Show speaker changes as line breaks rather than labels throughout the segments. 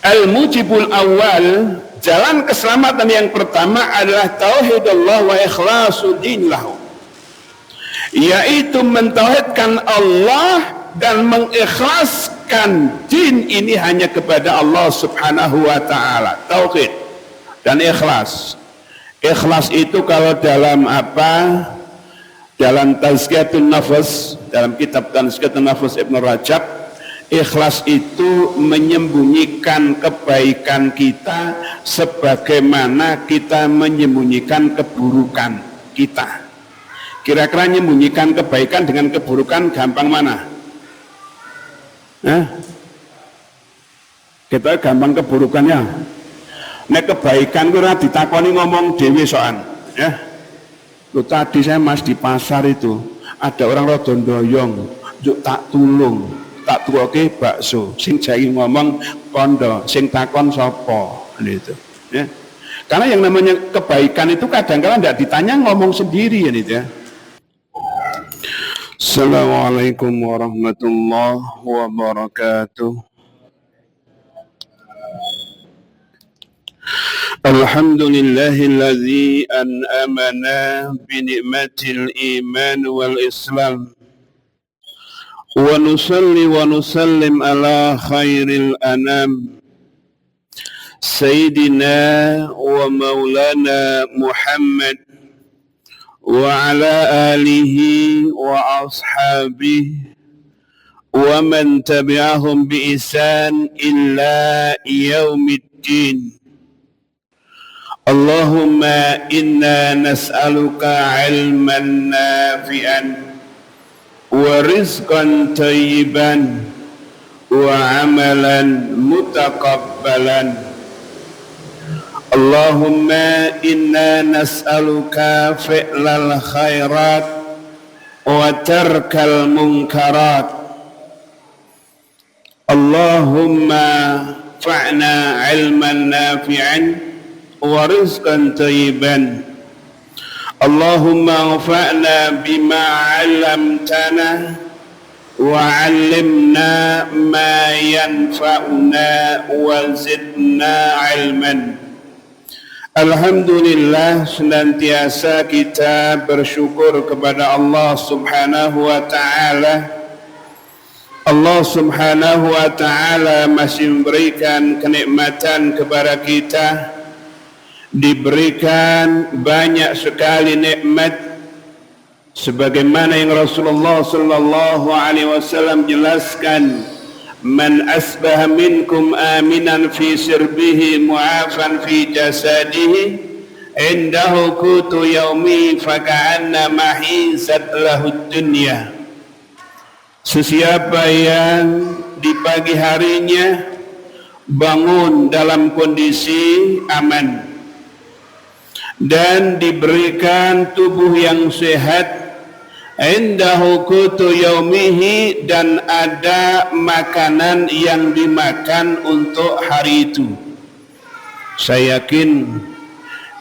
Al-mujibul awal, jalan keselamatan yang pertama adalah tauhidullah wa ikhlasu din lahu, yaitu mentauhidkan Allah dan mengikhlaskan din ini hanya kepada Allah subhanahu wa ta'ala. Tauhid dan ikhlas. Ikhlas itu kalau dalam dalam Tazkiyatun Nafas, dalam kitab Tazkiyatun Nafas Ibnu Rajab, ikhlas itu menyembunyikan kebaikan kita sebagaimana kita menyembunyikan keburukan kita. Kira-kira menyembunyikan kebaikan dengan keburukan gampang mana? Kita gampang keburukannya. Nek kebaikan kira ditakoni ngomong dewe soan, ya. Loh, tadi saya mas di pasar itu ada orang rodon doyong, juk tak tulung, tak tuwoke bakso, sing jai ngomong kondo, sing takon sopo, gitu. Ya. Karena yang namanya kebaikan itu kadang-kadang tidak ditanya, ngomong sendiri ya, gitu ya. Assalamualaikum warahmatullahi wabarakatuh. Alhamdulillahilladzi an'amana bi ni'matil iman wal islam wa nusalli wa nusallim ala khairil anam sayyidina wa maulana Muhammad wa ala alihi wa ashabihi wa man tabi'ahum bi ihsan illa yaumiddin. Allahumma inna nas'aluka ilman nafi'an wa rizqan tayyiban wa amalan mutaqabbalan. Allahumma inna nas'aluka fi'lal khairat wa tarkal munkarat. Allahumma fa'na ilman nafi'an wa rizqan tayyiban. Allahumma anfa'na bima 'allamtana wa 'allimna ma yanfa'una wa zidna 'ilman. Alhamdulillah, senantiasa kita bersyukur kepada Allah subhanahu wa ta'ala. Allah subhanahu wa ta'ala masih memberikan kenikmatan kepada kita, diberikan banyak sekali nikmat sebagaimana yang Rasulullah sallallahu alaihi wasallam jelaskan, man asbaha minkum aminan fi sirbihi mu'afan fi jasadihi indahu qutu yaumi faka'anna mahizat lahud dunya. Sesiapa yang di pagi harinya bangun dalam kondisi aman dan diberikan tubuh yang sehat, indahu qutu yaumihi, dan ada makanan yang dimakan untuk hari itu. Saya yakin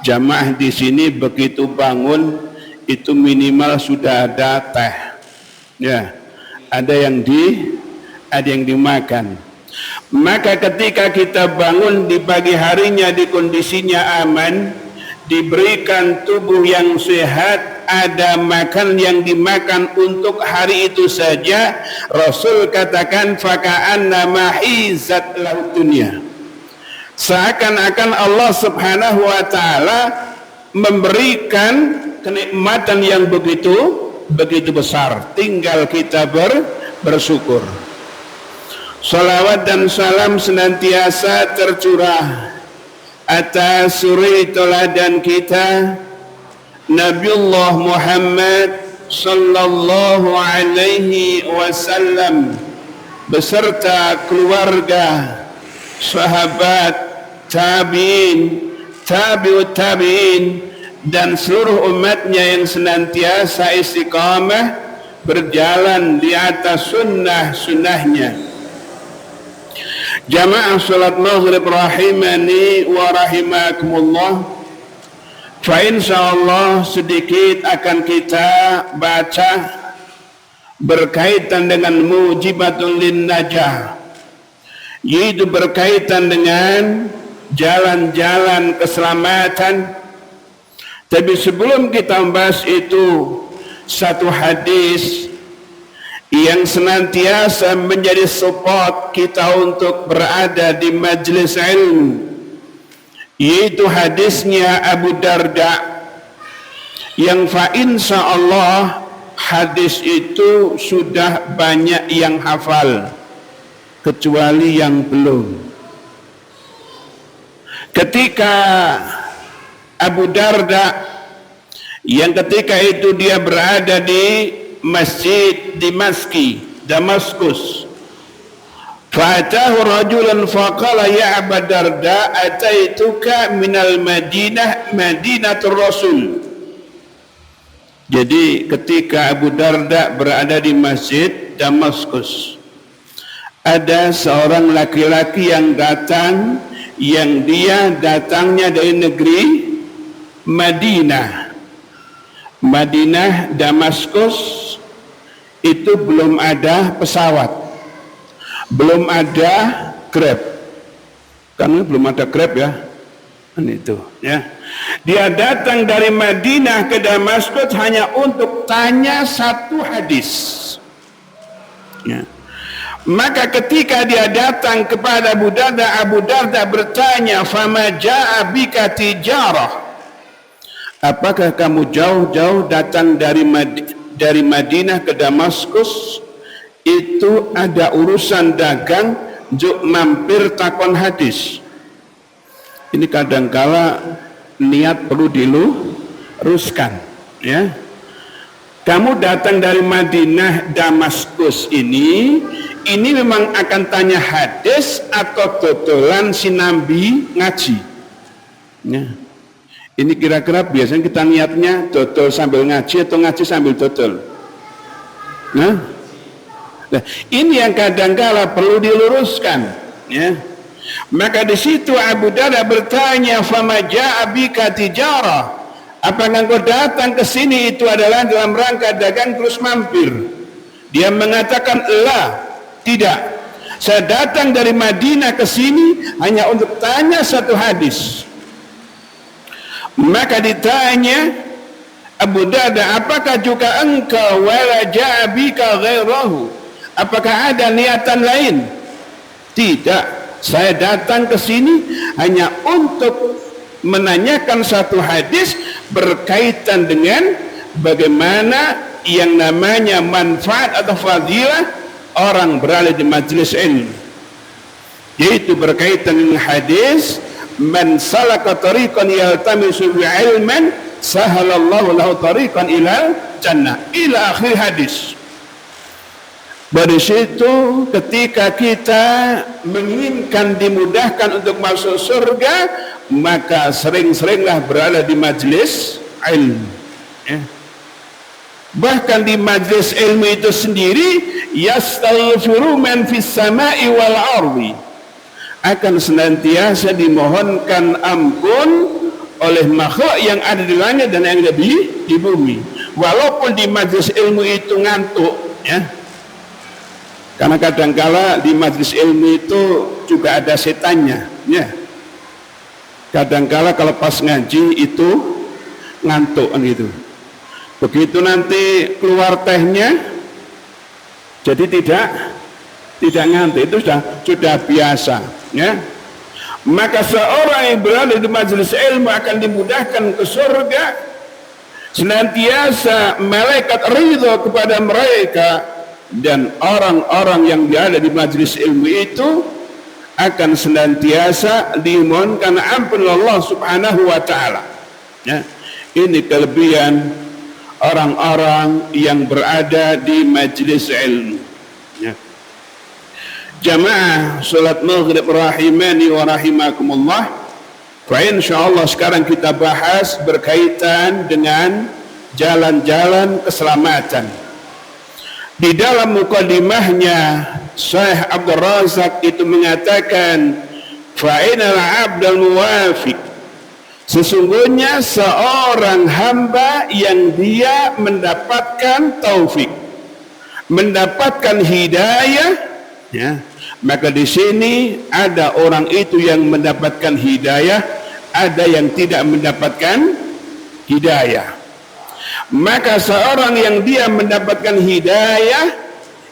jamaah di sini begitu bangun itu minimal sudah ada teh, ya, ada yang dimakan. Maka ketika kita bangun di pagi harinya di kondisinya aman, diberikan tubuh yang sehat, ada makan yang dimakan untuk hari itu saja, Rasul katakan faka'anna mahizat lahud dunya. Seakan-akan Allah subhanahu wa ta'ala memberikan kenikmatan yang begitu besar, tinggal kita bersyukur. Salawat dan salam senantiasa tercurah atas suri teladan kita Nabiullah Muhammad sallallahu alaihi wasallam beserta keluarga, sahabat, tabi'in, tabi'ut tabi'in, dan seluruh umatnya yang senantiasa istiqamah berjalan di atas sunnahnya. Jamaah salat maghrib rahimani wa rahimakumullah. Fa insyaallah sedikit akan kita baca berkaitan dengan mujibatun lin najah, yaitu berkaitan dengan jalan-jalan keselamatan. Tapi sebelum kita membahas itu, satu hadis yang senantiasa menjadi support kita untuk berada di majelis ilmu, yaitu hadisnya Abu Darda, yang fa insyaallah hadis itu sudah banyak yang hafal kecuali yang belum. Ketika Abu Darda yang ketika itu dia berada di Masjid Damaskus, fa'atahu rajulan faqala ya Abu Darda ataituka minal Madinah Madinatul Rasul. Jadi ketika Abu Darda berada di Masjid Damaskus, ada seorang laki-laki yang datang, yang dia datangnya dari negeri Madinah Damaskus itu belum ada pesawat, belum ada Grab, karena belum ada Grab ya, itu ya. Dia datang dari Madinah ke Damaskus hanya untuk tanya satu hadis ya. Maka ketika dia datang kepada Abu Darda bertanya, "Fama ja'a bika tijarah?" Apakah kamu jauh-jauh datang dari Madinah ke Damaskus? Itu ada urusan dagang, juk mampir takon hadis. Ini kadangkala niat perlu diluruskan ya. Kamu datang dari Madinah Damaskus ini memang akan tanya hadis atau dodolan sinambi ngaji ya. Ini kira-kira biasanya kita niatnya dodol sambil ngaji atau ngaji sambil dodol. Nah, ini yang kadangkala perlu diluruskan ya. Maka di situ Abu Darda bertanya, "Fama ja'a bika tijarah?" Apakah engkau datang ke sini itu adalah dalam rangka dagang terus mampir? Dia mengatakan, "La, tidak. Saya datang dari Madinah ke sini hanya untuk tanya satu hadis." Maka ditanya Abu Darda, "Apakah juga engkau wala ja'a bika ghairahu?" Apakah ada niatan lain? Tidak. Saya datang ke sini hanya untuk menanyakan satu hadis berkaitan dengan bagaimana yang namanya manfaat atau fadilah orang berada di majelis ilmu, yaitu berkaitan dengan hadis, "Man salaka tariqan yaltamisu bi ilman sahalallahu lahu tariqan ilal jannah," ila akhir hadis. Dari situ ketika kita menginginkan dimudahkan untuk masuk surga, maka sering-seringlah berada di majelis ilmu ya. Bahkan di majelis ilmu itu sendiri, yastaghfiru man fis sama'i wal ardi, akan senantiasa dimohonkan ampun oleh makhluk yang ada di langit dan yang ada di bumi, walaupun di majelis ilmu itu ngantuk ya. Karena kadangkala di majelis ilmu itu juga ada setannya ya. Kadangkala kalau pas ngaji itu ngantuk gitu. Begitu nanti keluar tehnya, jadi tidak ngantuk, itu sudah biasa ya. Maka seorang yang berada di majelis ilmu akan dimudahkan ke surga, senantiasa malaikat ridho kepada mereka, dan orang-orang yang berada di majelis ilmu itu akan senantiasa dimohonkan ampun Allah Subhanahu wa taala ya. Ini kelebihan orang-orang yang berada di majelis ilmu ya. Jamaah salat maghrib rahimani wa rahimakumullah. Fa insyaallah sekarang kita bahas berkaitan dengan jalan-jalan keselamatan. Di dalam mukadimahnya Syekh Abdul Razak itu mengatakan, fa'inal abdal muwafiq, sesungguhnya seorang hamba yang dia mendapatkan taufik, mendapatkan hidayah ya. Maka di sini ada orang itu yang mendapatkan hidayah, ada yang tidak mendapatkan hidayah. Maka seorang yang dia mendapatkan hidayah,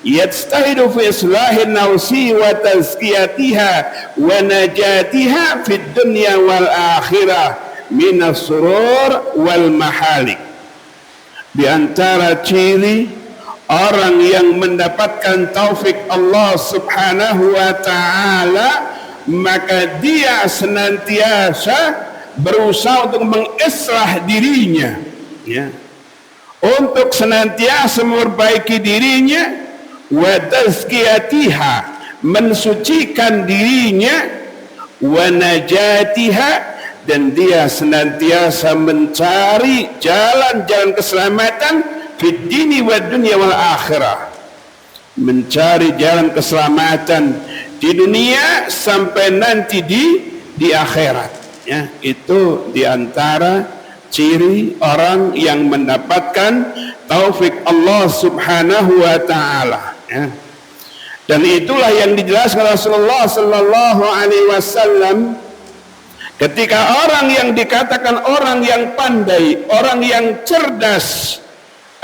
yajtahidu fi islahin nafsi wa tazkiyatiha wa najatiha fid dunya wal akhirah minas surur wal mahalik. Di antara ciri orang yang mendapatkan taufik Allah subhanahu wa ta'ala, maka dia senantiasa berusaha untuk mengislah dirinya, ya, untuk senantiasa memperbaiki dirinya, wa tazkiyatiha, mensucikan dirinya, wa najatiha, dan dia senantiasa mencari jalan-jalan keselamatan fid dini wad dunya wal akhirah, mencari jalan keselamatan di dunia sampai nanti di akhirat, ya. Itu diantara ciri orang yang mendapatkan taufik Allah subhanahu wa ta'ala, ya. Dan itulah yang dijelaskan Rasulullah sallallahu alaihi wasallam ketika orang yang dikatakan orang yang pandai, orang yang cerdas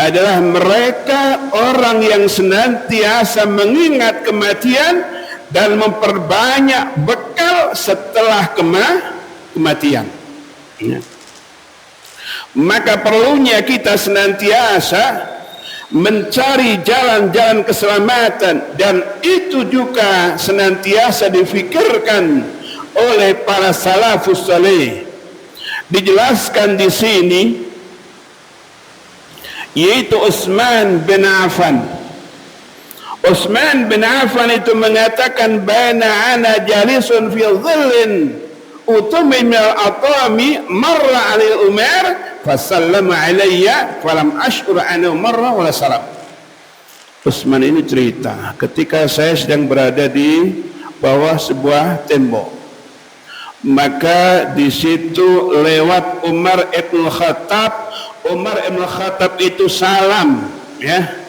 adalah mereka orang yang senantiasa mengingat kematian dan memperbanyak bekal setelah kematian, ya. Maka perlunya kita senantiasa mencari jalan-jalan keselamatan, dan itu juga senantiasa difikirkan oleh para salafus saleh. Dijelaskan di sini, yaitu Utsman bin Affan. Utsman bin Affan itu mengatakan, "Bana ana jalisun fi dhillin utumi min al-atami marra ali Umar fasallama alayya falam ash'ur anhu marra wala salam." Utsman ini cerita, ketika saya sedang berada di bawah sebuah tembok, maka di situ lewat Umar ibn Khattab. Umar ibn Khattab itu salam, ya.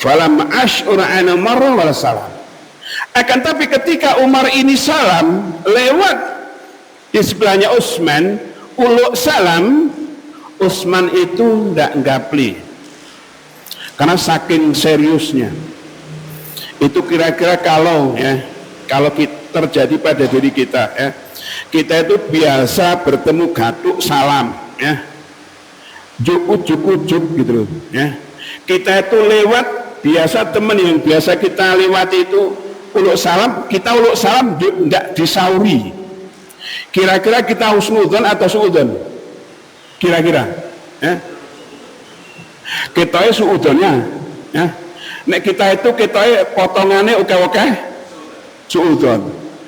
Falam ash'ur anhu marra wala salam. Akan tapi ketika Umar ini salam lewat di sebelahnya Utsman, uluk salam, Utsman itu tidak ngapli karena saking seriusnya. Itu kira-kira kalau, ya, kalau terjadi pada diri kita, ya, kita itu biasa bertemu gatuk salam, ya, juk gitu loh, ya. Kita itu lewat biasa, teman yang biasa kita lewati itu uluk salam, kita uluk salam tidak disauri. Kira-kira kita husnudzon atau suudzon? Kira-kira, ya? Kita suudzonnya, ya. Nek kita itu potongannya oke-oke suudzon.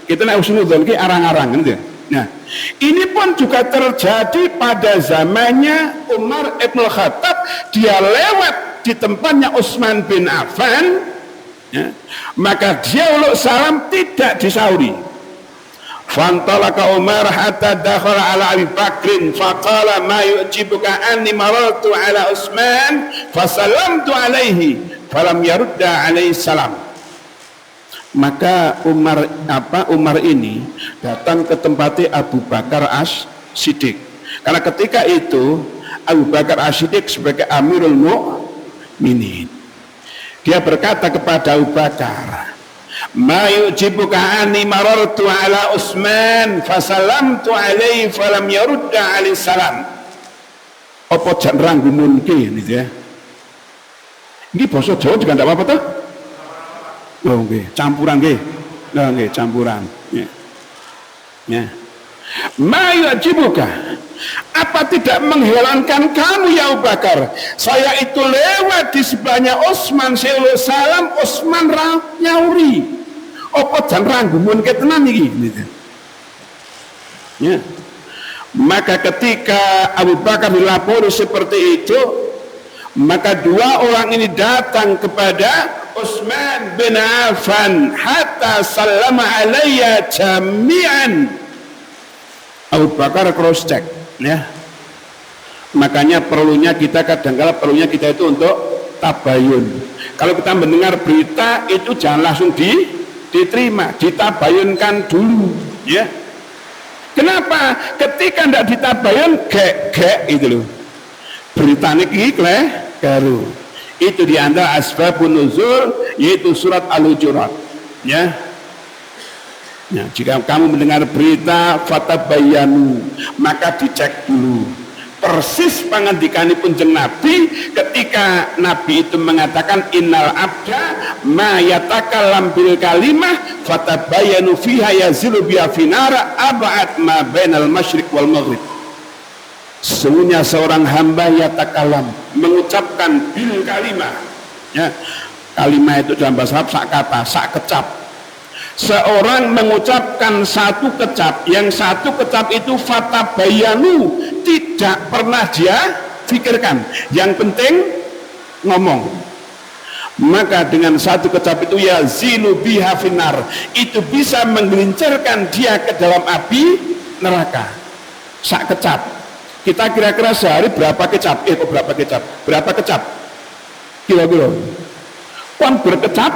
Kita nek husnudzon ki arang-arang, gitu. Nah, ini pun juga terjadi pada zamannya Umar ibn Khattab. Dia lewat di tempatnya Utsman bin Affan, ya, maka dia uluk salam tidak disauri. Fantalaka Umar hatta dakhala ala Abi Bakrin faqala ma yu'jibuka anni marartu ala Utsman fasallamtu alaihi falam yarudda alaihi salam. Maka Umar ini datang ke tempatnya Abu Bakar As-Siddiq, karena ketika itu Abu Bakar As-Siddiq sebagai Amirul Mukminin, dia berkata kepada Abu Bakar, "Ma yujibuka anni marartu ala Utsman fasalamtu alaihi falam yarudda alaihi salam." Apa jan ranggumun ki gitu, ya. Ini basa Jawa juga tidak apa-apa toh? Oh, nggih, campuran nggih. Nah, nggih, campuran. Ya. Ya. Ma yujibuka, apa tidak mengherankan kamu ya Abu Bakar? Saya itu lewat di sebelahnya Utsman, saya salam, Utsman nyauri. Apa jan ranggumun ke tenan iki gitu. Ya. Maka ketika Abu Bakar dilapori seperti itu, maka dua orang ini datang kepada Utsman bin Affan hatta sallama alayya jami'an. Abu Bakar cross check, ya. Makanya perlunya kita kadang-kala perlunya kita itu untuk tabayun. Kalau kita mendengar berita itu jangan langsung diterima, ditabayunkan dulu, ya. Kenapa? Ketika tidak ditabayun, gek itu loh. Berita ini keliru. Itu diantara asbabun nuzul, yaitu surat Al-Hujurat, ya. Ya, jika kamu mendengar berita fatabayyanu, maka dicek dulu persis pangandikanipun jeung Nabi ketika Nabi itu mengatakan innal abda ma yatakallam bil kalimah fatabayyanu fiha yazilu biha finara ab'ad ma bainal masyriq wal maghrib. Sesungguhnya seorang hamba yatakallam, mengucapkan bil kalimah, ya, kalimah itu dalam bahasa Arab sak kata, sak kecap. Seorang mengucapkan satu kecap, yang satu kecap itu fatabayanu, tidak pernah dia pikirkan, yang penting ngomong. Maka dengan satu kecap itu ya zilu biha finar, itu bisa menggelincirkan dia ke dalam api neraka. Sak kecap. Kita kira-kira sehari berapa kecap? Berapa kecap? Berapa kecap? Kira-kira. Kon berkecap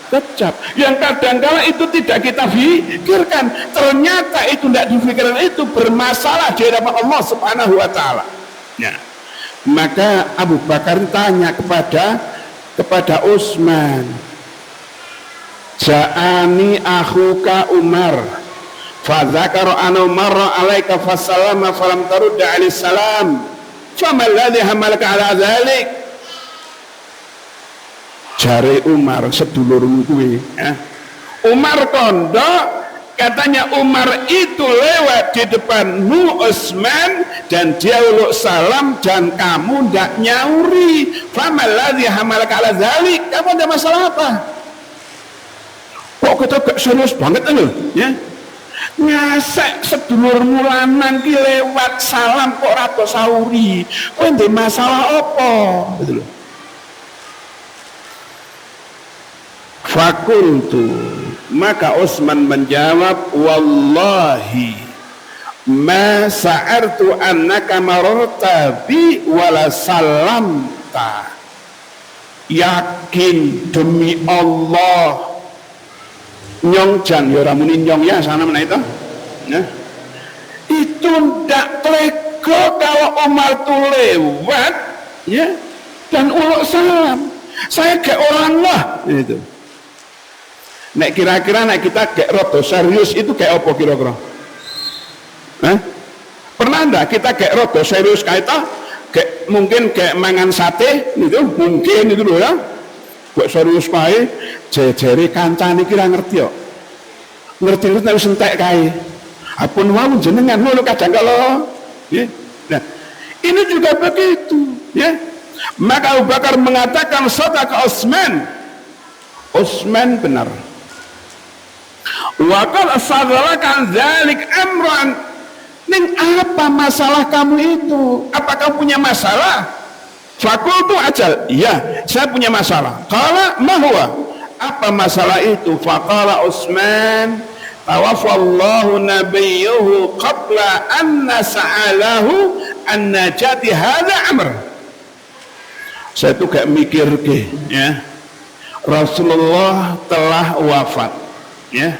kecap yang kadang-kala itu tidak kita pikirkan, ternyata itu tidak difikirkan, itu bermasalah di hadapan Allah Subhanahu wa taala. Ya. Maka Abu Bakar tanya kepada Utsman, "Ja'ani akhuka Umar fa dzakara anna marra alaika fasallama falam tarudda alaihi salam fama alladhi hamalaka ala dzalik?" Jare Umar, sedulurmu kuwi, ya. Umar kondo, katanya Umar itu lewat di depanmu Utsman dan dia uluk salam dan kamu ndak nyauri. Famal ladzi hamalaka ala dzalik? Kamu ada masalah apa? Kok kita gak serius banget lho, ya? Ngasek sedulurmu lanang ki lewat salam kok ora sauri. Kowe ndek masalah apa? Gitu loh. Fakultu, maka Utsman menjawab, wallahi ma sa'artu annaka mararta bi wala salamta. Yakin demi Allah, nyong jan ya ora muni nyong ya sana mana itu, ya. Itu ndak tega kalau Umar tuh lewat, ya, dan uluk salam. Saya kayak orang lah itu. Nek kira-kira nek kita kayak rodo serius itu kayak apa kira-kira? Pernah enggak kita kayak rodo serius kayak itu? Kayak mungkin kayak mangan sate itu mungkin itu loh ya. Kayak serius kae jejere kancane kira ngerti yo. Ngerti nek wis entek kae. Apun wau jenengan ngono kadang kalau ya. Nah, ini juga begitu, ya. Maka Abu Bakar mengatakan sadaq Utsman. Utsman benar. Wa qad sadalakan dzalik amran. Ning apa masalah kamu itu? Apa kamu punya masalah? Fakultu ajal. Iya, saya punya masalah. Qala ma huwa? Apa masalah itu? Faqala Utsman, tawaffallahu nabiyyuhu qabla an nas'alahu an najati hadza amr. Saya tuh kayak mikir ke, ya. Rasulullah telah wafat, ya,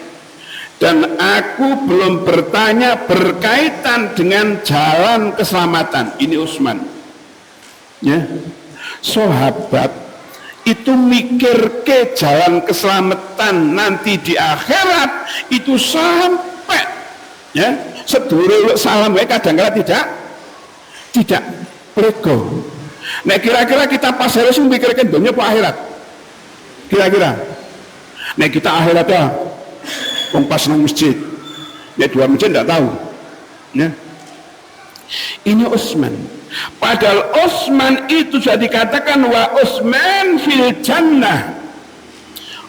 dan aku belum bertanya berkaitan dengan jalan keselamatan. Ini Utsman, ya. Sahabat itu mikir ke jalan keselamatan nanti di akhirat itu sampai, ya, sedulur salam kadang-kadang tidak prego. Nah kira-kira kita pas harus memikirkan dunia apa akhirat? Kira-kira nek kita akhirat ya pas nang masjid ya dua masjid tidak tahu, ya. Ini Utsman, padahal Utsman itu sudah dikatakan wa Utsman fil jannah.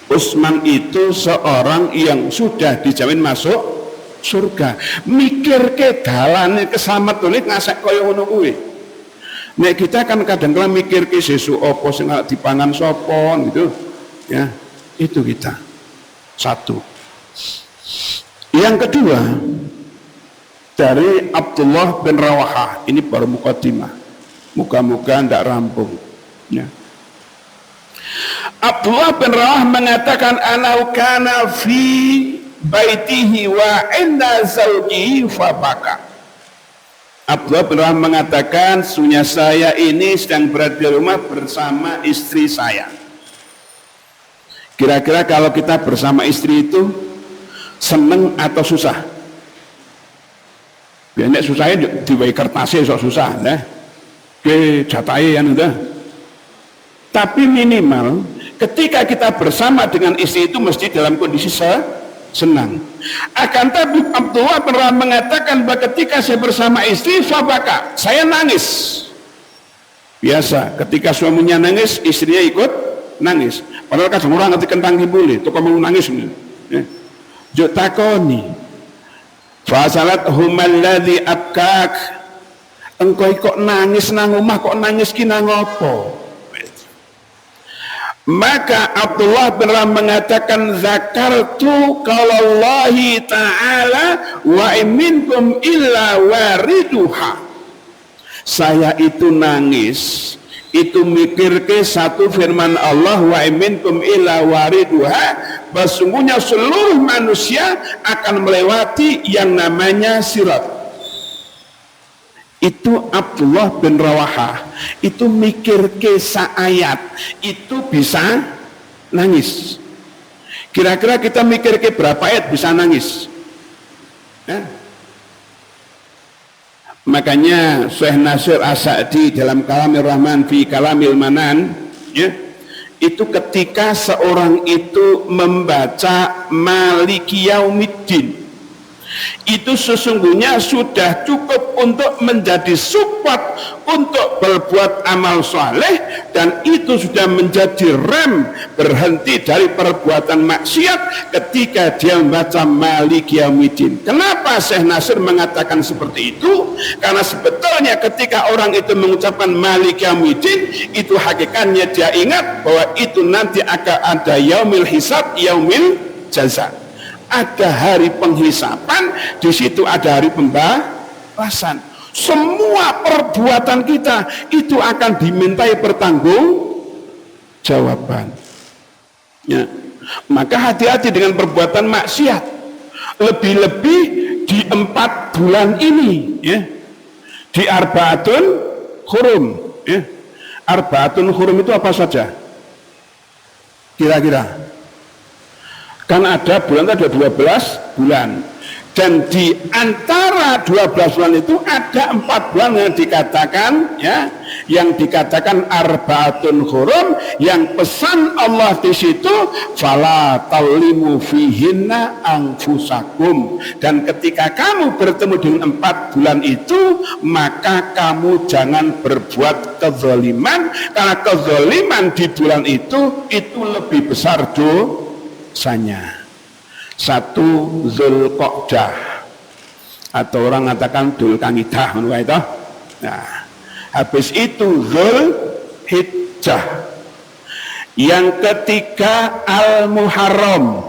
Utsman itu seorang yang sudah dijamin masuk surga. Mikir ke dalane keselamatan ngasek kaya ngono kuwi. Nek kita kan kadang-kadang mikir ke sesuk apa sing dipangan sapa gitu. Ya, itu kita. Satu. Yang kedua dari Abdullah bin Rawahah, ini baru mukaddimah. Muka-muka tidak rampung. Ya. Abdullah bin Rawah mengatakan anau kana fi baitihi wa inda zawjihi fabaka. Abdullah bin Rawah mengatakan sesungguhnya saya ini sedang berada di rumah bersama istri saya. Kira-kira kalau kita bersama istri itu seneng atau susah? Biasanya susahnya diwai kertasnya sok susah nah. Ke jatai yang udah. Tapi minimal ketika kita bersama dengan istri itu mesti dalam kondisi senang. Akan tapi Abdullah pernah mengatakan bahwa ketika saya bersama istri fabaka, saya nangis. Biasa ketika suaminya nangis istrinya ikut nangis. Padahal kadang orang ngerti kentang boleh, tuh kamu nangis nih. Juk takoni. Fasalat humalladzi abkak. Engkau kok nangis nang omah kok nangis ki nang apa? Maka Abdullah bin Ram mengatakan zakartu qaulallahi ta'ala wa minkum illa wariduha. Saya itu nangis itu mikir ke satu firman Allah wa minkum illa wariduha, sesungguhnya seluruh manusia akan melewati yang namanya sirat. Itu Abdullah bin Rawahah itu mikir ke ayat itu bisa nangis. Kira-kira kita mikir ke berapa ayat bisa nangis ya? Makanya Syekh Nasir As-Sa'di dalam Kalamir Rahman fi Kalamil Manan ya, itu ketika seorang itu membaca Maliki Yaumiddin itu sesungguhnya sudah cukup untuk menjadi support untuk berbuat amal soleh, dan itu sudah menjadi rem berhenti dari perbuatan maksiat ketika dia membaca Maliki Yaumiddin. Kenapa Syekh Nasir mengatakan seperti itu? Karena sebetulnya ketika orang itu mengucapkan Maliki Yaumiddin itu hakikatnya dia ingat bahwa itu nanti akan ada yaumil hisab, yaumil jaza. Ada hari penghisapan, di situ ada hari pembalasan. Semua perbuatan kita itu akan dimintai pertanggungjawaban. Ya. Maka hati-hati dengan perbuatan maksiat. Lebih-lebih di 4 bulan ini, ya. Di Arba'atun Hurum, ya. Arba'atun Hurum itu apa saja? Kira-kira? Kan ada bulan itu ada 12 bulan, dan di antara 12 bulan itu ada 4 bulan yang dikatakan ya, yang dikatakan Arba'atun Hurum, yang pesan Allah di situ fala taulimu fihinna anfusakum, dan ketika kamu bertemu dengan 4 bulan itu maka kamu jangan berbuat kezaliman, karena kezaliman di bulan itu lebih besar dosanya. 1 Zulqa'dah atau orang mengatakan Dzulqa'dah itu. Nah, habis itu Zulhijjah. Yang ketiga Al-Muharram.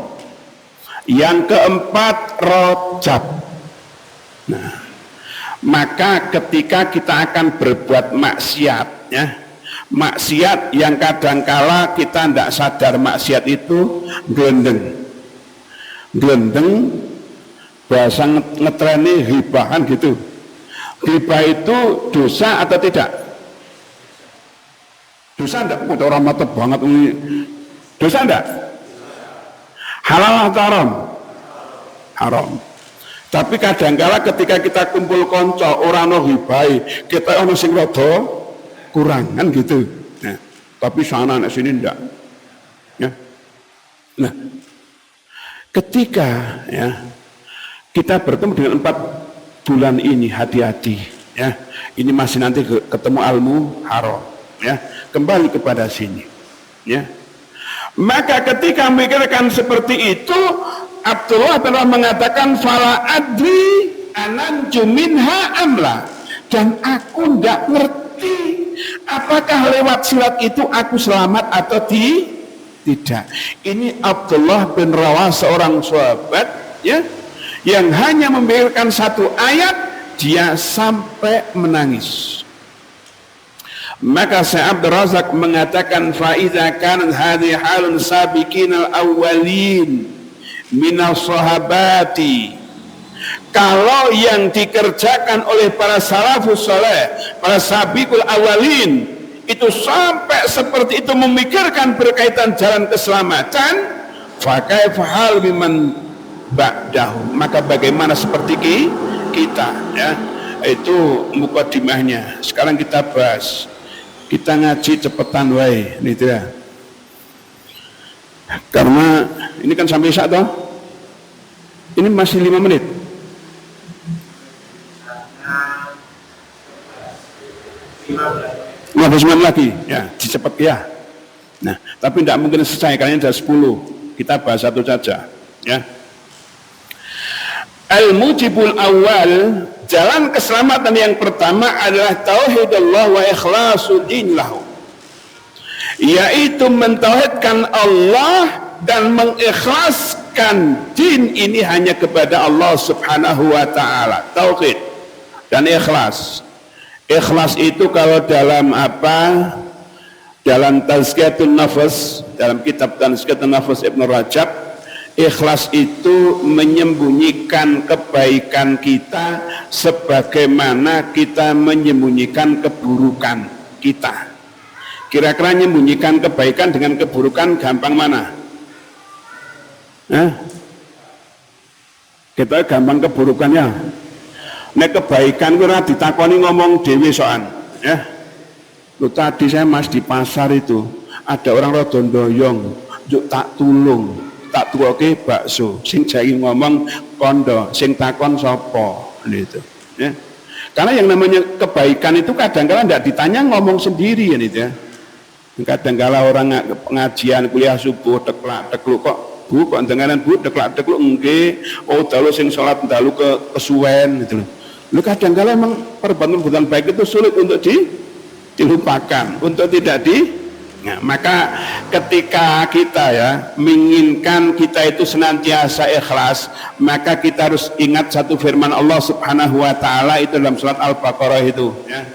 Yang keempat Rajab. Nah, maka ketika kita akan berbuat maksiat ya, maksiat yang kadangkala kita tidak sadar maksiat itu glendeng bahasa ngetreni hibahan gitu. Hibah itu dosa atau tidak? Dosa enggak? Orang mata banget ini. Dosa enggak? Halal atau haram? Haram. Tapi kadangkala ketika kita kumpul konco orang no hibai, kita ono sing rada kurang kan gitu. Nah, tapi sana anak sini enggak. Ya. Nah, ketika ya kita bertemu dengan 4 bulan ini, hati-hati ya. Ini masih nanti ketemu Al-Muharram ya. Kembali kepada sini ya. Maka ketika memikirkan seperti itu, Abdullah pernah mengatakan fala adri ananju minha amla, dan aku enggak ngerti apakah lewat sirat itu aku selamat atau tidak. Ini Abdullah bin Rawah, seorang sahabat ya, yang hanya memikirkan 1 ayat dia sampai menangis. Maka Syekh Abdul Razak mengatakan fa idza kanat hadhihi halun sabiqinal awwalin minas sahabati, kalau yang dikerjakan oleh para salafus saleh, para sabiqul awalin itu sampai seperti itu memikirkan berkaitan jalan keselamatan, fa kaifa hal biman ba'dahu, maka bagaimana seperti kita, ya. Itu mukadimahnya. Sekarang kita bahas. Kita ngaji cepetan wae gitu ya. Karena ini kan sampai isya toh. Ini masih 5 menit. 15 menit lagi, ya, dicepat ya. Nah, tapi tidak mungkin selesai karena ada 10. Kita bahas satu saja, ya. Al-mujibul awal, jalan keselamatan yang pertama adalah tauhidullah wa ikhlasul din lahu, yaitu mentauhidkan Allah dan mengikhlaskan din ini hanya kepada Allah Subhanahu wa taala. Tauhid dan ikhlas. Ikhlas itu kalau dalam apa? Dalam Tazkiyatun Nafas, dalam kitab Tazkiyatun Nafas Ibnu Rajab, ikhlas itu menyembunyikan kebaikan kita sebagaimana kita menyembunyikan keburukan kita. Kira-kira menyembunyikan kebaikan dengan keburukan gampang mana? Kita gampang keburukannya. Nek kebaikan ora ditakoni ngomong dhewe soan, ya. Lu tadi saya mas di pasar itu ada orang rodon doyong, juk tak tulung. Tak tuwoke bakso, sing jai ngomong kondo, sing takon sopo, gitu. Ya. Karena yang namanya kebaikan itu kadang-kala tidak ditanya, ngomong sendiri ya, gitu ya. Kadang-kala orang pengajian kuliah subuh teklak tekluk kok bu, kok dengaran bu teklak tekluk enggak, oh dalu sing sholat dalu kesuwen gitu loh. Lu kadang-kala emang perbuatan baik itu sulit untuk dilupakan, untuk tidak Nah, maka ketika kita ya menginginkan kita itu senantiasa ikhlas, maka kita harus ingat satu firman Allah Subhanahu wa taala itu dalam surat Al-Baqarah itu, ya.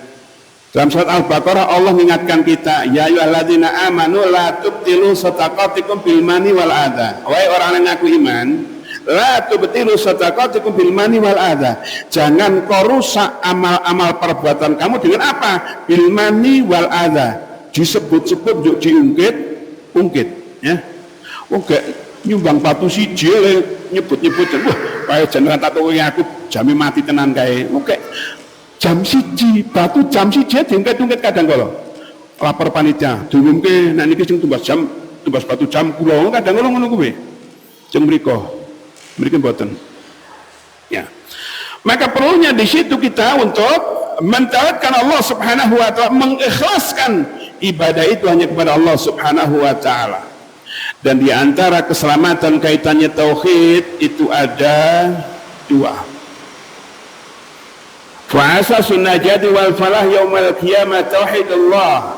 Dalam surat Al-Baqarah Allah mengingatkan kita, ya ayyuhalladzina amanu la tubtilu shadaqatikum bil mani wal adha. Wahai orang yang ngaku iman, la tubtilu shadaqatikum bil mani wal adha. Jangan kau rusak amal-amal perbuatan kamu dengan apa? Bil mani wal adha. Disebut-sebut yuk diungkit ya. Oke, nyumbang batu siji nyebut-nyebut wah kaya jenengan tak tuwi aku jame mati tenan kae. Oke. Jam siji batu jam siji diungkit-ungkit kadang kala. Lapor panitia, diumumke nek niki sing tumbas batu jam kula kadang kala ngono kuwi. Jeng mriku mboten. Ya. Maka perlunya di situ kita untuk mentauhidkan Allah Subhanahu wa taala, mengikhlaskan ibadah itu hanya kepada Allah Subhanahu wa taala. Dan di antara keselamatan kaitannya tauhid itu ada 2. Fa asasun najati wal falah yaumal qiyamah tauhidullah.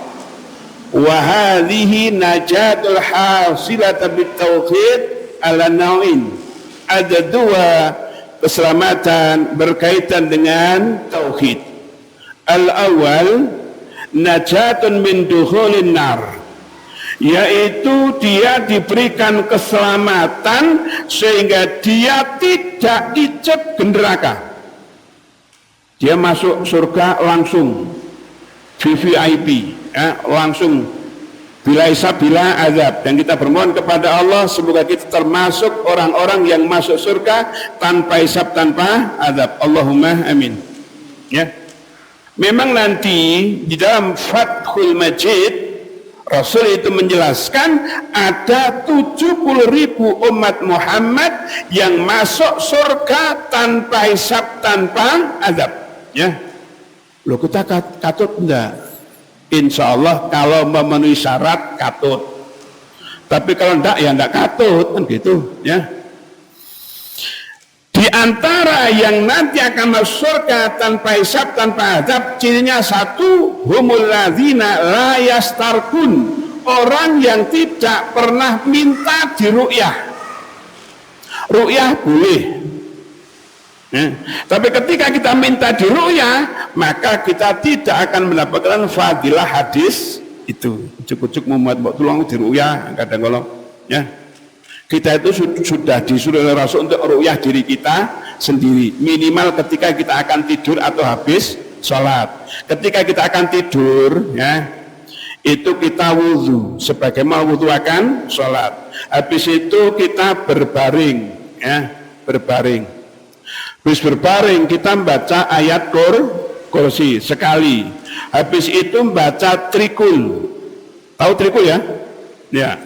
Wa hadhihi najatul hasilata bit tauhid ala nau'in. Ada 2 keselamatan berkaitan dengan tauhid. Al-awwal najatun min dukhulin nar, yaitu dia diberikan keselamatan sehingga dia tidak icep neraka. Dia masuk surga langsung VVIP, ya, langsung bila hisab bila azab. Dan kita bermohon kepada Allah semoga kita termasuk orang-orang yang masuk surga tanpa hisab tanpa azab. Allahumma amin. Ya. Memang nanti di dalam Fathul Majid Rasul itu menjelaskan ada 70.000 umat Muhammad yang masuk surga tanpa hisab tanpa azab, ya. Loh kita katut enggak? Insya Allah kalau memenuhi syarat katut, tapi kalau enggak ya enggak katut kan gitu, ya. Di antara yang nanti akan masuk surga tanpa hisab tanpa azab, cirinya 1, humul ladzina la yastarkun, orang yang tidak pernah minta di ru'yah. Ru'yah boleh, Tapi ketika kita minta diru'yah, maka kita tidak akan mendapatkan fadilah hadis itu. Cukup Muhammad mbok tulung diru'yah kadang-kadang ya. Kita itu sudah disuruh oleh Rasul untuk ru'yah diri kita sendiri, minimal ketika kita akan tidur atau habis sholat. Ketika kita akan tidur ya, itu kita wudhu sebagaimana wudhu akan sholat. Habis itu kita berbaring ya, berbaring. Habis berbaring kita membaca ayat kursi sekali. Habis itu membaca trikul. Tahu trikul ya? Ya.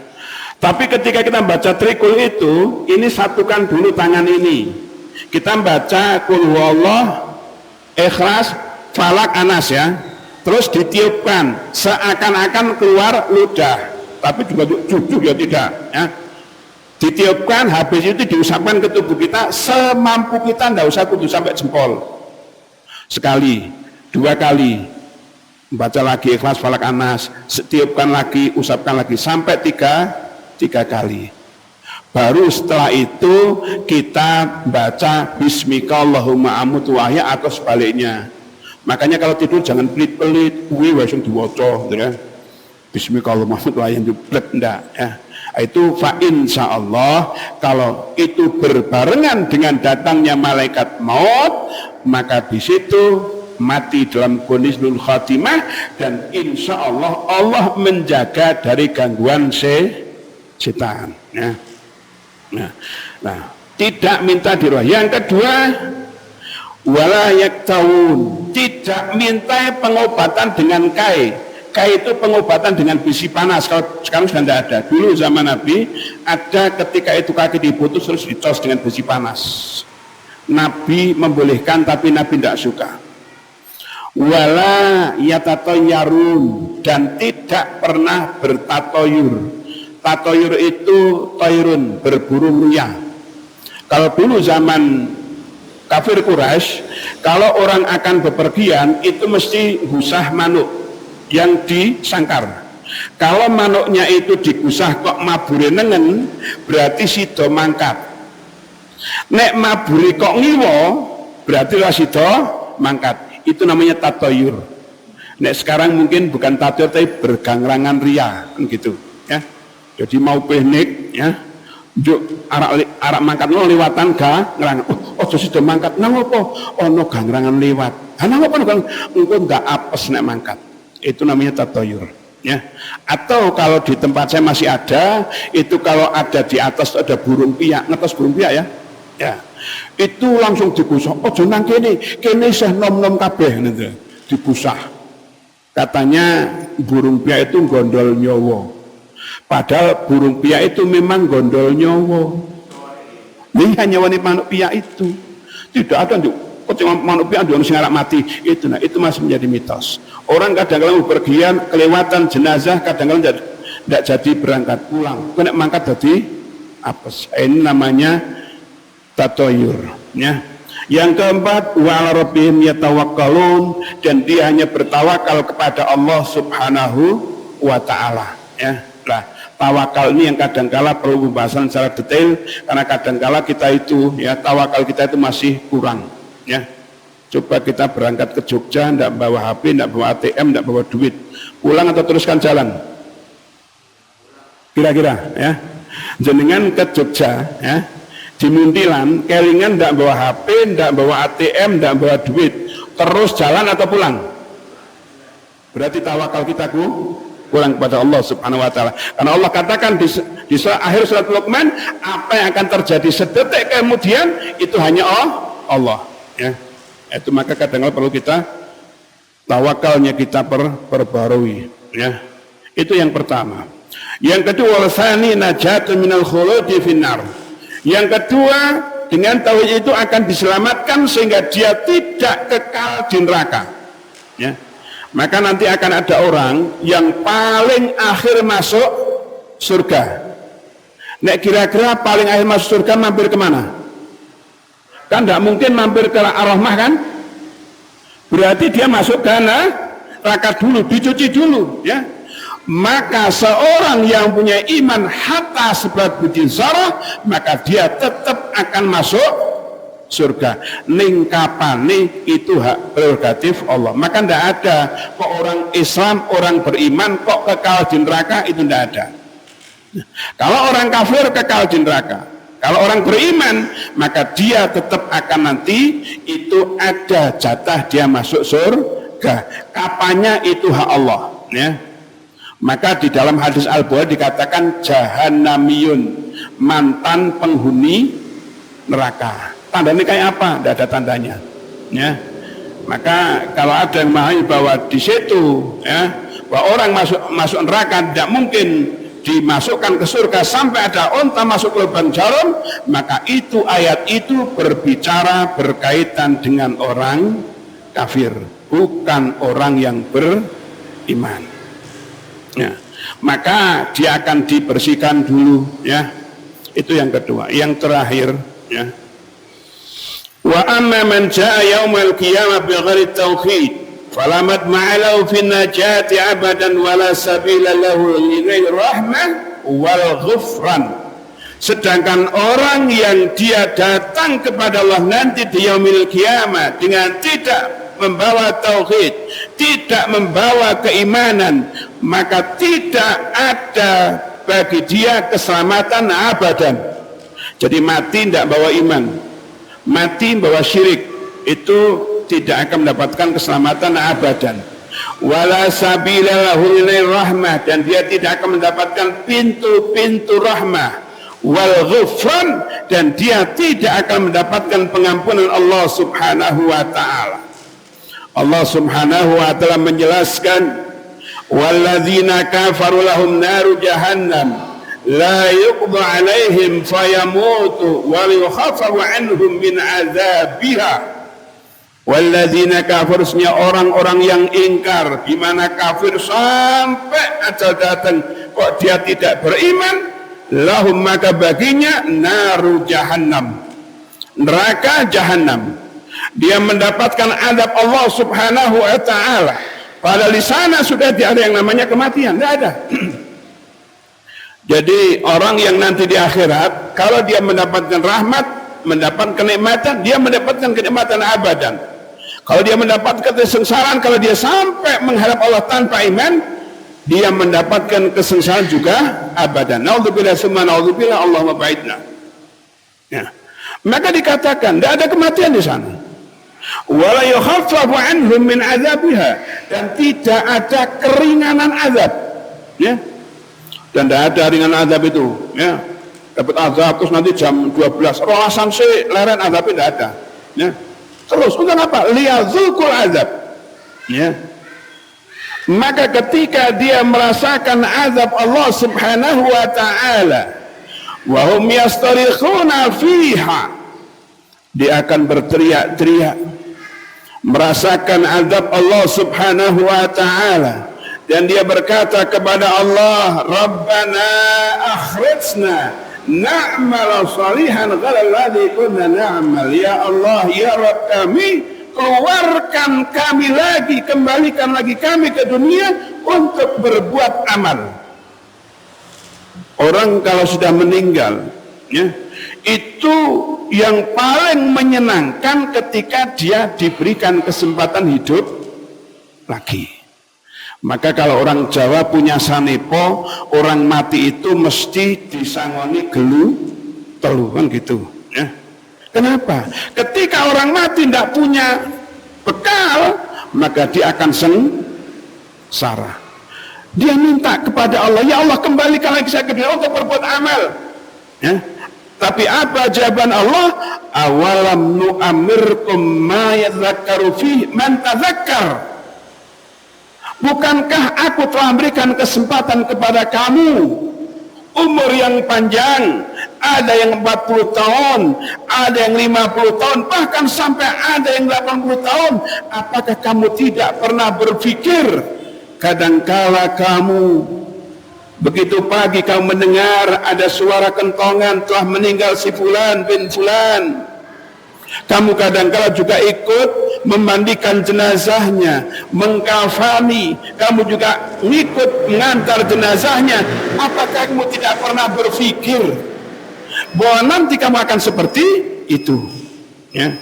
Tapi ketika kita membaca trikul itu, ini satukan dulu tangan ini. Kita membaca Qul huwallah, Ikhlas, Falak, Anas ya. Terus ditiupkan seakan-akan keluar ludah. Tapi juga jujur ya tidak ya. Ditiupkan, habis itu diusapkan ke tubuh kita semampu kita, tidak usah kudu sampai jempol. Sekali, 2 kali, baca lagi Ikhlas, Falak, Anas, tiupkan lagi, usapkan lagi sampai 3 kali. Baru setelah itu kita baca Bismika Allahumma amutu wahya atau sebaliknya. Makanya kalau tidur jangan pelit-pelit, kuwi langsung diwaca gitu ya. Bismika Allahumma amutu wahya jebret ndak ya. Itu fa insyaallah kalau itu berbarengan dengan datangnya malaikat maut, maka di situ mati dalam kondisi nul khatimah, dan insyaallah Allah menjaga dari gangguan setan ya. Nah, tidak minta diruah. Yang kedua, wala yaktawun, tidak minta pengobatan dengan kai. Kai itu pengobatan dengan besi panas. Kalau sekarang sudah tidak ada. Dulu zaman Nabi ada, ketika itu kaki diputus terus dicos dengan besi panas. Nabi membolehkan, tapi Nabi tidak suka. Wala yatatoyarun, dan tidak pernah bertatoyur. Tatoyur itu toyrun, berburu ruyah. Kalau dulu zaman kafir Quraisy, kalau orang akan bepergian itu mesti gusah manuk yang disangkar. Kalau manuknya itu digusah kok mabure nengen, berarti sido mangkat. Nek maburi kok ngiwo, berarti lah sido mangkat. Itu namanya tatoyur. Nek sekarang mungkin bukan tatoyur tapi bergangrangan ria kan gitu ya. Jadi mau piknik ya, juk arak mangkat no lewatan ngerang. Oh sido mangkat nang opo? Ono gangrangan lewat. Nang opo engko ndak apes nek mangkat. Itu namanya tatoyur ya. Atau kalau di tempat saya masih ada, itu kalau ada di atas ada burung piak, ngetos burung piak ya, ya itu langsung digusah. Oh nang kene seh nom-nom kabeh gitu, digusah. Katanya burung piak itu gondol nyowo, padahal burung piak itu memang gondol nyowo. Ini hanya wanita manuk piak itu tidak ada untuk manusia yang singarak mati itu. Nah itu masih menjadi mitos. Orang kadang-kadang bepergian kelewatan jenazah, kadang-kadang tidak jadi berangkat pulang, kena mangkat jadi apes. Ini namanya tatoyur ya. Yang keempat, wa ala rabbihim yatawakkalun, dan dia hanya bertawakal kepada Allah Subhanahu wa taala ya. Nah, tawakal ini yang kadang-kala perlu pembahasan secara detail, karena kadang-kala kita itu ya, tawakal kita itu masih kurang ya. Coba kita berangkat ke Jogja, tidak bawa HP, tidak bawa ATM, tidak bawa duit, pulang atau teruskan jalan? Kira-kira ya, jenengan ke Jogja ya, di Muntilan, kelingan tidak bawa HP, tidak bawa ATM, tidak bawa duit, terus jalan atau pulang? Berarti tawakal kita kurang kepada Allah Subhanahu wa taala. Karena Allah katakan di akhir surat Luqman, apa yang akan terjadi sedetik kemudian itu hanya Allah ya. Itu maka kadang-kadang perlu kita tawakalnya kita perbarui ya. Itu yang pertama. Yang kedua, walsani najatun minal khuludi finnar. Yang kedua, dengan tauhid itu akan diselamatkan sehingga dia tidak kekal di neraka ya. Maka nanti akan ada orang yang paling akhir masuk surga. Nek kira-kira paling akhir masuk surga mampir kemana? Kan tidak mungkin mampir ke Ar-Rahmah kan? Berarti dia masuk ke neraka dulu, dicuci dulu ya. Maka seorang yang punya iman hatta seberat biji zarah, maka dia tetap akan masuk surga. Ning kapane itu hak prerogatif Allah. Maka tidak ada kok orang Islam, orang beriman kok kekal di neraka, itu tidak ada. Kalau orang kafir kekal di neraka. Kalau orang beriman maka dia tetap akan nanti itu ada jatah dia masuk surga. Kapannya itu hak Allah, ya. Maka di dalam hadis Al-Bukhari dikatakan jahannamiyun, mantan penghuni neraka. Tandanya kayak apa? Tidak ada tandanya, ya. Maka kalau ada yang memahami bahwa di situ, ya, bahwa orang masuk neraka tidak mungkin dimasukkan ke surga sampai ada unta masuk ke lubang jarum, maka itu ayat itu berbicara berkaitan dengan orang kafir, bukan orang yang beriman. Ya, maka dia akan dibersihkan dulu, ya. Itu yang kedua. Yang terakhir, ya. Wa amma man jaa yaumal qiyamah bighairi tauhid falamat ma'alahu fin najati abadan wala sabila lahu ilaihi rahmah wal ghufran. Sedangkan orang yang dia datang kepada Allah nanti di yaumil qiyamah dengan tidak membawa tauhid, tidak membawa keimanan, maka tidak ada bagi dia keselamatan abadan. Jadi mati tidak bawa iman, mati bawa syirik, itu tidak akan mendapatkan keselamatan abadan. Wala sabila lahu ilaihi rahmah, dan dia tidak akan mendapatkan pintu-pintu rahmah. Wal ghufran, dan dia tidak akan mendapatkan pengampunan Allah Subhanahu wa taala. Allah Subhanahu wa taala menjelaskan, walladzina kafaru lahum naru jahannam la yuqda alaihim fayamutu wa yukhaffafu anhum min azabiha. Walladzina kafirusnya orang-orang yang ingkar, di mana kafir sampai ajal datang kok dia tidak beriman, lahum maka baginya naru jahannam, neraka jahannam. Dia mendapatkan azab Allah Subhanahu wa taala. Padahal di sana sudah tidak ada yang namanya kematian, tidak ada. Jadi orang yang nanti di akhirat, kalau dia mendapatkan rahmat, mendapatkan kenikmatan, dia mendapatkan kenikmatan abadan. Kalau dia mendapatkan kesengsaraan, kalau dia sampai menghadap Allah tanpa iman, dia mendapatkan kesengsaraan juga abadan. Naudzubillah summa naudzubillah, Allahumma ba'idna. Ya. Maka dikatakan tidak ada kematian di sana. Wala yukhaffafu anhum min azabiha, dan tidak ada keringanan azab, ya. Dan tidak ada ringan azab itu, ya. Dapat azab terus nanti jam 12 roasan sih leren azab, tidak ada, ya. Terus untuk apa? Liyadzukul azab, ya. Maka ketika dia merasakan azab Allah Subhanahu wa taala, wa hum yastarikhuna fiha, dia akan berteriak-teriak merasakan azab Allah Subhanahu wa taala, dan dia berkata kepada Allah, Rabbana akhrijna na'mal salihan ghairal ladzi kunna na'mal. Ya Allah, ya Rabb kami, keluarkan kami lagi, kembalikan lagi kami ke dunia untuk berbuat amal. Orang kalau sudah meninggal, ya, itu yang paling menyenangkan ketika dia diberikan kesempatan hidup lagi. Maka kalau orang Jawa punya sanepo, orang mati itu mesti disangoni gelu telu, kan gitu, ya. Kenapa? Ketika orang mati tidak punya bekal, maka dia akan sengsara. Dia minta kepada Allah, ya Allah kembalikan lagi saya ke dunia untuk berbuat amal, ya. Tapi apa jawaban Allah? Awalam nu'amirkum ma yadzakkaru fihi man tadzakkar. Bukankah aku telah memberikan kesempatan kepada kamu umur yang panjang, ada yang 40 tahun, ada yang 50 tahun, bahkan sampai ada yang 80 tahun. Apakah kamu tidak pernah berpikir kadangkala kamu begitu pagi kamu mendengar ada suara kentongan telah meninggal si fulan bin fulan, kamu kadangkala juga ikut memandikan jenazahnya, mengkafani, kamu juga ikut mengantar jenazahnya. Apakah kamu tidak pernah berpikir bahwa nanti kamu akan seperti itu? Ya.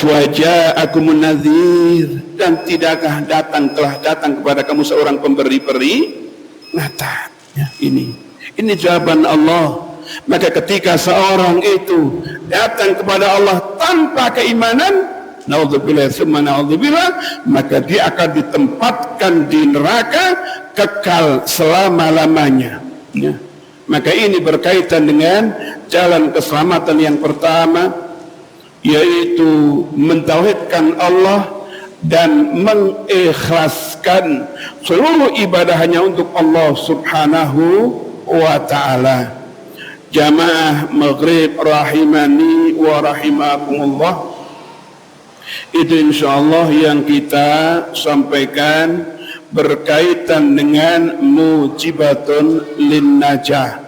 Waja'akumun nadhir, dan tidakkah telah datang kepada kamu seorang pemberi peringatan. Ya, ini jawaban Allah. Maka ketika seorang itu datang kepada Allah tanpa keimanan, naudzubillah summa naudzubillah, maka dia akan ditempatkan di neraka kekal selama-lamanya. Ya. Maka ini berkaitan dengan jalan keselamatan yang pertama, yaitu mentauhidkan Allah dan mengikhlaskan seluruh ibadah hanya untuk Allah Subhanahu wa ta'ala. Jamaah maghrib rahimani wa rahimakumullah, itu insyaallah yang kita sampaikan berkaitan dengan mujibatun lin najah,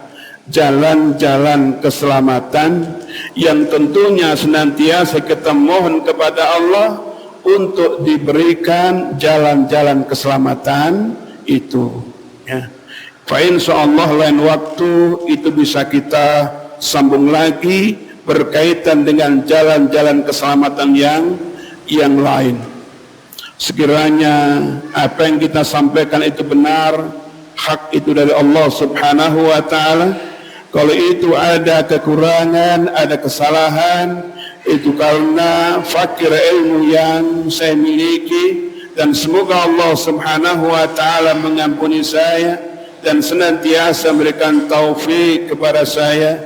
jalan-jalan keselamatan yang tentunya senantiasa kita mohon kepada Allah untuk diberikan jalan-jalan keselamatan itu, ya. Fa insyaallah lain waktu itu bisa kita sambung lagi berkaitan dengan jalan-jalan keselamatan yang lain. Sekiranya apa yang kita sampaikan itu benar, hak itu dari Allah Subhanahu wa ta'ala. Kalau itu ada kekurangan, ada kesalahan, itu karena fakir ilmu yang saya miliki, dan semoga Allah Subhanahu wa ta'ala mengampuni saya dan senantiasa memberikan taufik kepada saya,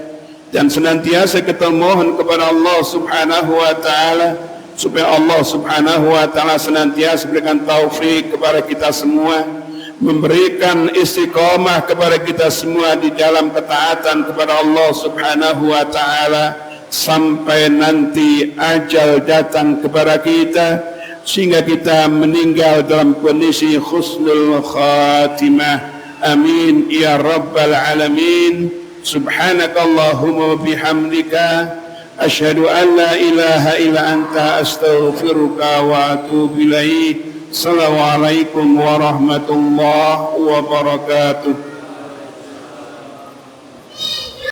dan senantiasa kita mohon kepada Allah Subhanahu wa ta'ala supaya Allah Subhanahu wa ta'ala senantiasa memberikan taufik kepada kita semua, memberikan istiqamah kepada kita semua di dalam ketaatan kepada Allah Subhanahu wa ta'ala sampai nanti ajal datang kepada kita, sehingga kita meninggal dalam kondisi husnul khatimah. Amin ya rabbal alamin. Subhanakallahumma bihamdika asyhadu an la ilaha illa anta astaghfiruka wa atubu ilaik. Assalamualaikum warahmatullahi wabarakatuh.